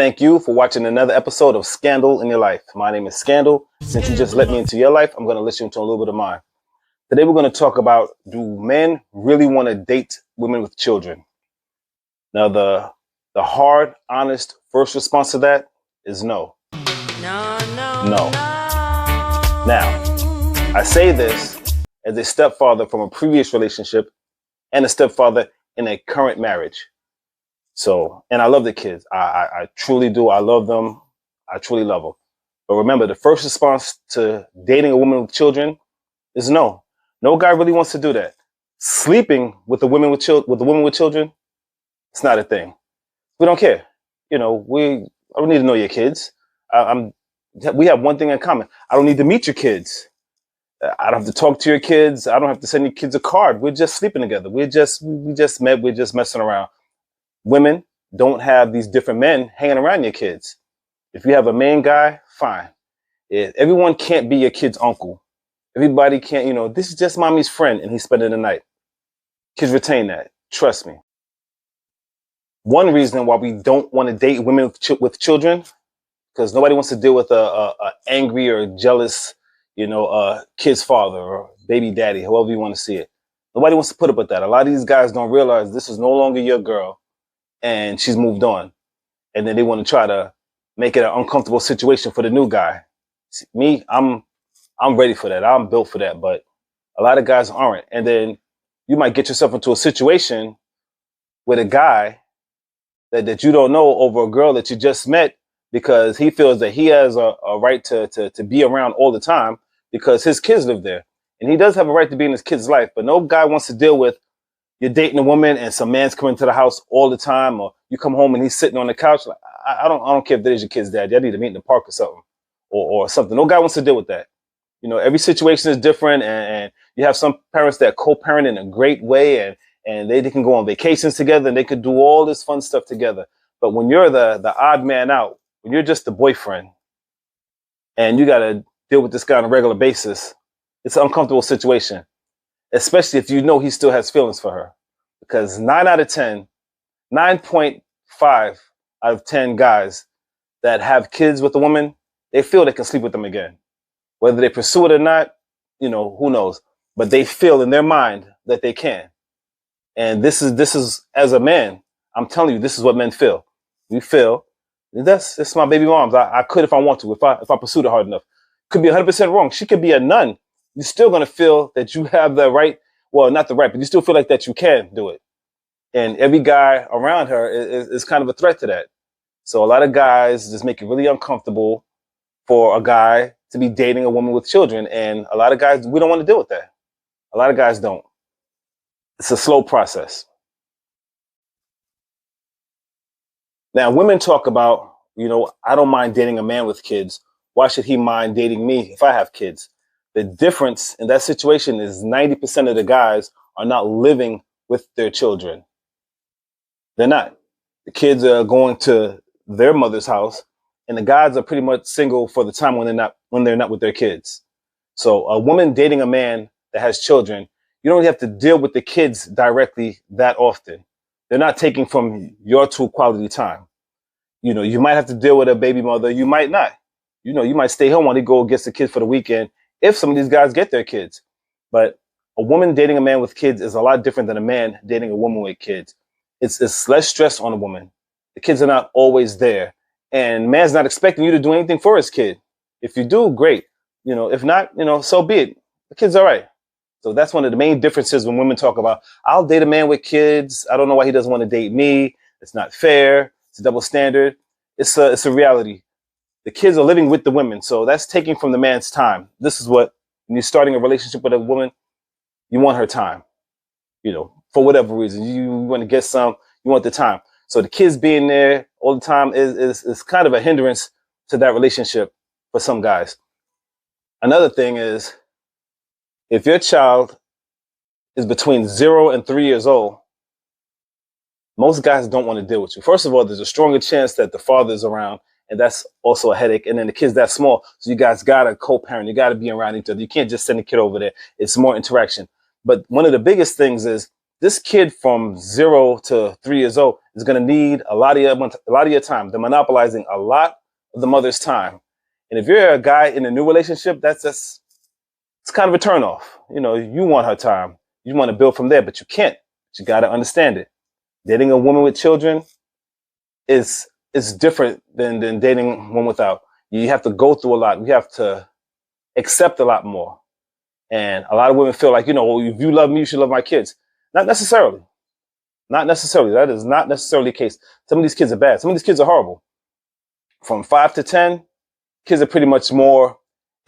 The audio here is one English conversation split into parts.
Thank you for watching another episode of Scandal in Your Life. My name is Scandal. Since you just let me into your life, I'm going to let you into a little bit of mine. Today we're going to talk about, do men really want to date women with children? Now, the hard, honest first response to that is no. No. Now, I say this as a stepfather from a previous relationship and a stepfather in a current marriage. So, and I love the kids. I truly do. I love them. I truly love them. But remember, the first response to dating a woman with children is no. No guy really wants to do that. Sleeping with a woman with children, it's not a thing. We don't care. I don't need to know your kids. We have one thing in common. I don't need to meet your kids. I don't have to talk to your kids. I don't have to send your kids a card. We're just sleeping together. We just met. We're just messing around. Women don't have these different men hanging around your kids. If you have a main guy, fine. Everyone can't be your kid's uncle. Everybody can't, this is just mommy's friend and he's spending the night. Kids retain that. Trust me. One reason why we don't want to date women with children, because nobody wants to deal with a angry or jealous, kid's father or baby daddy, however you want to see it. Nobody wants to put up with that. A lot of these guys don't realize this is no longer your girl and she's moved on. And then they want to try to make it an uncomfortable situation for the new guy. See, me, I'm ready for that. I'm built for that. But a lot of guys aren't. And then you might get yourself into a situation with a guy that you don't know over a girl that you just met because he feels that he has a right to be around all the time because his kids live there. And he does have a right to be in his kid's life. But no guy wants to deal with you're dating a woman and some man's coming to the house all the time, or you come home and he's sitting on the couch. Like, I don't care if that is your kid's dad. Y'all need to meet in the park or something, or something. No guy wants to deal with that. Every situation is different, and you have some parents that co-parent in a great way, and they can go on vacations together, and they could do all this fun stuff together. But when you're the odd man out, when you're just the boyfriend, and you got to deal with this guy on a regular basis, it's an uncomfortable situation. Especially if you know he still has feelings for her. Because 9.5 out of 10 guys that have kids with a woman, they feel they can sleep with them again. Whether they pursue it or not, who knows? But they feel in their mind that they can. And this is as a man, I'm telling you, this is what men feel. We feel, that's my baby mom's. I could if I want to, if I pursued it hard enough. Could be 100% wrong. She could be a nun. You're still going to feel that you have the right, well, not the right, but you still feel like that you can do it. And every guy around her is kind of a threat to that. So a lot of guys just make it really uncomfortable for a guy to be dating a woman with children. And a lot of guys, we don't want to deal with that. A lot of guys don't. It's a slow process. Now, women talk about, I don't mind dating a man with kids. Why should he mind dating me if I have kids? The difference in that situation is 90% of the guys are not living with their children. They're not. The kids are going to their mother's house, and the guys are pretty much single for the time when they're not with their kids. So a woman dating a man that has children, you don't have to deal with the kids directly that often. They're not taking from your two quality time. You might have to deal with a baby mother. You might not. You might stay home while they go get the kids for the weekend. If some of these guys get their kids. But a woman dating a man with kids is a lot different than a man dating a woman with kids. It's less stress on a woman. The kids are not always there. And man's not expecting you to do anything for his kid. If you do, great. If not, so be it. The kid's all right. So that's one of the main differences when women talk about, I'll date a man with kids. I don't know why he doesn't want to date me. It's not fair. It's a double standard. It's a reality. The kids are living with the women. So that's taking from the man's time. This is what, when you're starting a relationship with a woman, you want her time, for whatever reason. You want to get some, you want the time. So the kids being there all the time is kind of a hindrance to that relationship for some guys. Another thing is, if your child is between 0 and 3 years old, most guys don't want to deal with you. First of all, there's a stronger chance that the father is around, and that's also a headache. And then the kid's that small, so you guys got to co-parent. You got to be around each other. You can't just send a kid over there. It's more interaction. But one of the biggest things is This kid from 0 to 3 years old is going to need a lot of your time. They're monopolizing a lot of the mother's time. And if you're a guy in a new relationship, it's kind of a turnoff. You want her time. You want to build from there, but you can't. But you got to understand it. Dating a woman with children is different than dating one without. You have to go through a lot. You have to accept a lot more. And a lot of women feel like, well, if you love me, you should love my kids. Not necessarily. Not necessarily. That is not necessarily the case. Some of these kids are bad. Some of these kids are horrible. From 5 to 10, kids are pretty much more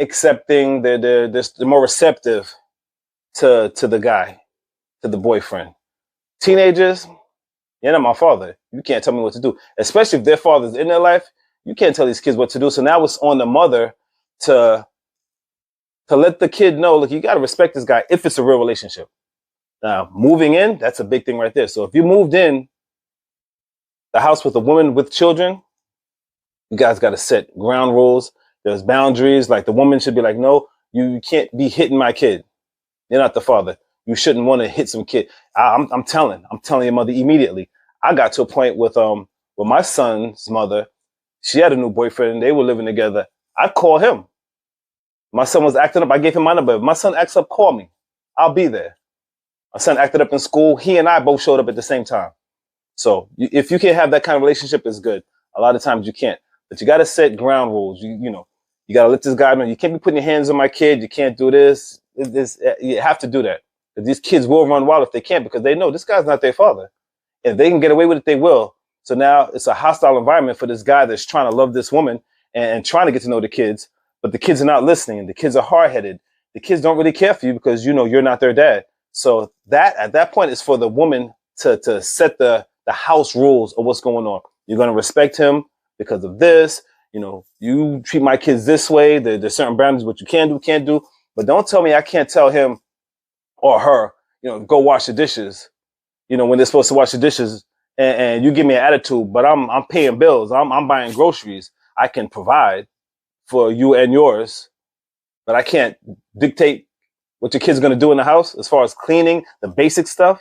accepting. They're more receptive to the guy, to the boyfriend. Teenagers, you're not my father. You can't tell me what to do. Especially if their father's in their life, you can't tell these kids what to do. So now it's on the mother to let the kid know, look, you got to respect this guy if it's a real relationship. Now, moving in, that's a big thing right there. So if you moved in the house with a woman with children, you guys got to set ground rules. There's boundaries. Like the woman should be like, no, you can't be hitting my kid. You're not the father. You shouldn't want to hit some kid. I'm telling your mother immediately. I got to a point with my son's mother. She had a new boyfriend. They were living together. I'd call him. My son was acting up. I gave him my number. If my son acts up, call me. I'll be there. My son acted up in school. He and I both showed up at the same time. So if you can't have that kind of relationship, it's good. A lot of times you can't. But you got to set ground rules. You got to let this guy know. You can't be putting your hands on my kid. You can't do this. You have to do that. Because these kids will run wild if they can't, because they know this guy's not their father. If they can get away with it, they will. So now it's a hostile environment for this guy that's trying to love this woman and trying to get to know the kids. But the kids are not listening. The kids are hard-headed. The kids don't really care for you because you're not their dad. So that at that point is for the woman to set the house rules of what's going on. You're going to respect him because of this. You treat my kids this way. There's certain boundaries what you can't do. But don't tell me I can't tell him or her, go wash the dishes, when they're supposed to wash the dishes, and you give me an attitude, but I'm paying bills. I'm buying groceries. I can provide for you and yours, but I can't dictate what your kid's going to do in the house as far as cleaning, the basic stuff.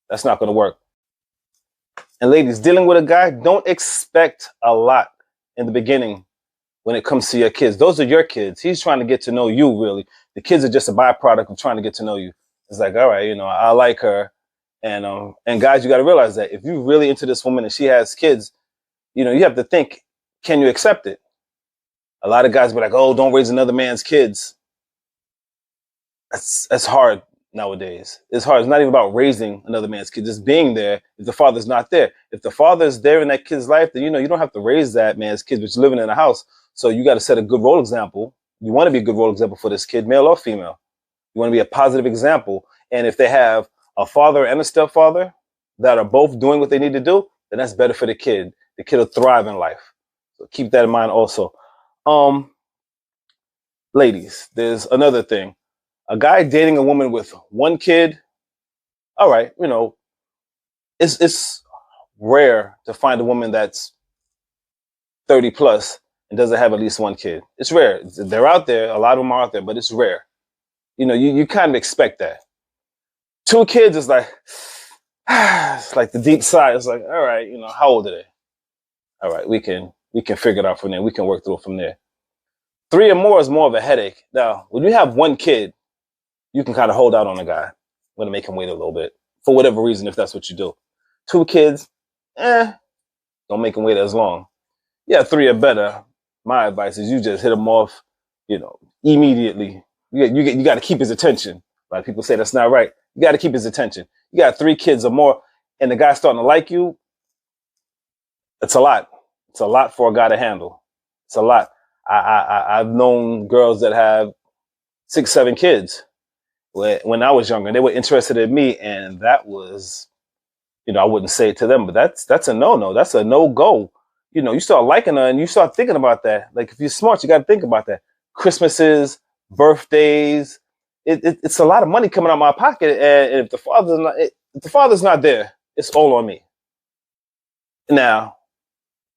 That's not going to work. And ladies, dealing with a guy, don't expect a lot in the beginning when it comes to your kids. Those are your kids. He's trying to get to know you, really. The kids are just a byproduct of trying to get to know you. It's like, all right, I like her. And guys, you got to realize that if you're really into this woman and she has kids, you have to think, can you accept it? A lot of guys be like, oh, don't raise another man's kids. That's hard nowadays. It's hard. It's not even about raising another man's kids. It's being there if the father's not there. If the father's there in that kid's life, then, you don't have to raise that man's kids, but you're living in a house. So you got to set a good role example. You want to be a good role example for this kid, male or female. You want to be a positive example. And if they have a father and a stepfather that are both doing what they need to do, then that's better for the kid. The kid will thrive in life. So keep that in mind also. Ladies, there's another thing. A guy dating a woman with one kid, all right, it's rare to find a woman that's 30 plus and doesn't have at least one kid. It's rare. They're out there. A lot of them are out there, but it's rare. You kind of expect that. 2 kids is like, it's like the deep sigh. It's like, all right, how old are they? All right, we can figure it out from there. We can work through it from there. 3 or more is more of a headache. Now, when you have one kid, you can kind of hold out on a guy. I'm going to make him wait a little bit for whatever reason, if that's what you do. 2 kids, don't make him wait as long. Yeah, 3 or better. My advice is you just hit him off, immediately. You got to keep his attention. A lot of people say that's not right. You got to keep his attention. You got 3 kids or more, and the guy's starting to like you. It's a lot. It's a lot for a guy to handle. It's a lot. I've known girls that have 6, 7 kids. When I was younger, they were interested in me, and that was, I wouldn't say it to them, but that's a no-no. That's a no-go. You start liking her, and you start thinking about that. Like, if you're smart, you got to think about that. Christmases, birthdays, it's a lot of money coming out of my pocket, and if the father's not there, it's all on me. Now,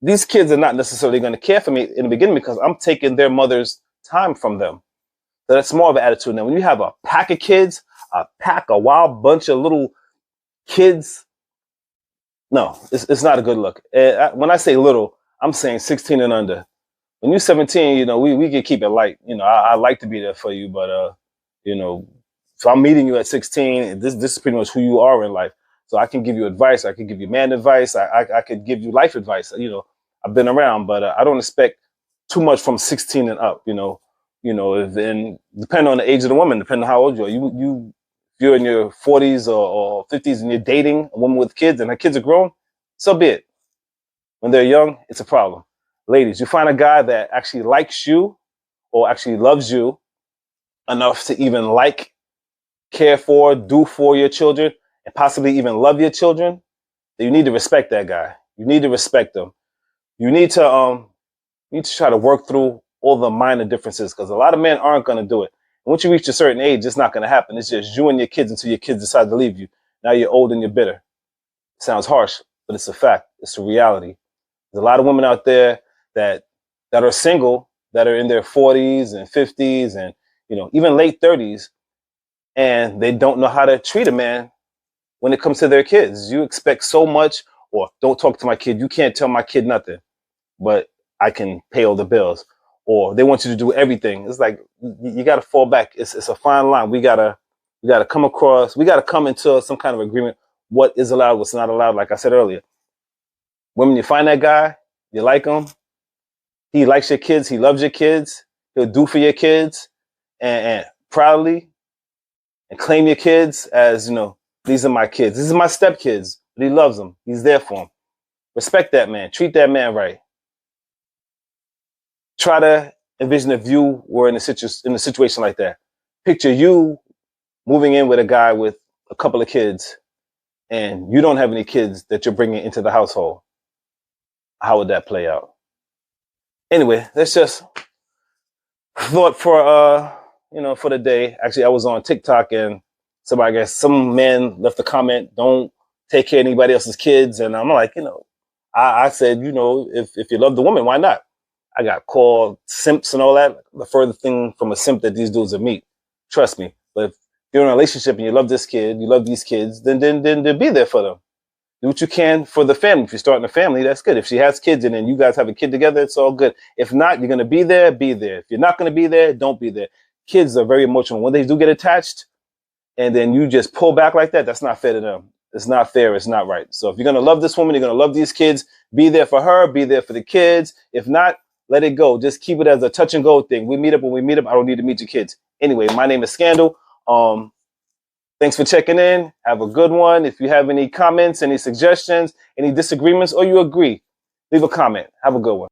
these kids are not necessarily going to care for me in the beginning because I'm taking their mother's time from them. So that's more of an attitude. Now, when you have a pack of kids, a wild bunch of little Kids, no, it's not a good look. When I say little, I'm saying 16 and under. When you're 17, we can keep it light. I like to be there for you, but you know, so I'm meeting you at 16. This is pretty much who you are in life. So I can give you advice. I can give you man advice. I could give you life advice. I've been around, but I don't expect too much from 16 and up. And depending on the age of the woman, depending on how old you are, if you're in your 40s or 50s and you're dating a woman with kids and her kids are grown, so be it. When they're young, it's a problem. Ladies, you find a guy that actually likes you or actually loves you enough to even care for, do for your children, and possibly even love your children, then you need to respect that guy. You need to respect them. You need to try to work through all the minor differences because a lot of men aren't going to do it. And once you reach a certain age, it's not going to happen. It's just you and your kids until your kids decide to leave you. Now you're old and you're bitter. It sounds harsh, but it's a fact. It's a reality. There's a lot of women out there that are single, that are in their 40s and 50s and even late 30s, and they don't know how to treat a man when it comes to their kids. You expect so much, or don't talk to my kid. You can't tell my kid nothing, but I can pay all the bills. Or they want you to do everything. It's like you got to fall back. It's a fine line. We gotta come across. We gotta come into some kind of agreement. What is allowed, what's not allowed. Like I said earlier, women, you find that guy, you like him. He likes your kids. He loves your kids. He'll do for your kids, and proudly, and claim your kids as these are my kids. These are my stepkids. But he loves them. He's there for them. Respect that man. Treat that man right. Try to envision if you were in a situation like that. Picture you moving in with a guy with a couple of kids, and you don't have any kids that you're bringing into the household. How would that play out? Anyway, that's just thought for the day. Actually, I was on TikTok and some man left a comment, don't take care of anybody else's kids. And I'm like, I said, if you love the woman, why not? I got called simps and all that. The further thing from a simp that these dudes are meat. Trust me. But if you're in a relationship and you love this kid, you love these kids, then be there for them. Do what you can for the family. If you're starting a family, that's good. If she has kids and then you guys have a kid together, it's all good. If not, you're going to be there, be there. If you're not going to be there, don't be there. Kids are very emotional. When they do get attached and then you just pull back like that, that's not fair to them. It's not fair. It's not right. So if you're going to love this woman, you're going to love these kids, be there for her, be there for the kids. If not, let it go. Just keep it as a touch and go thing. We meet up when we meet up. I don't need to meet your kids. Anyway, my name is Scandal. Thanks for checking in. Have a good one. If you have any comments, any suggestions, any disagreements, or you agree, leave a comment. Have a good one.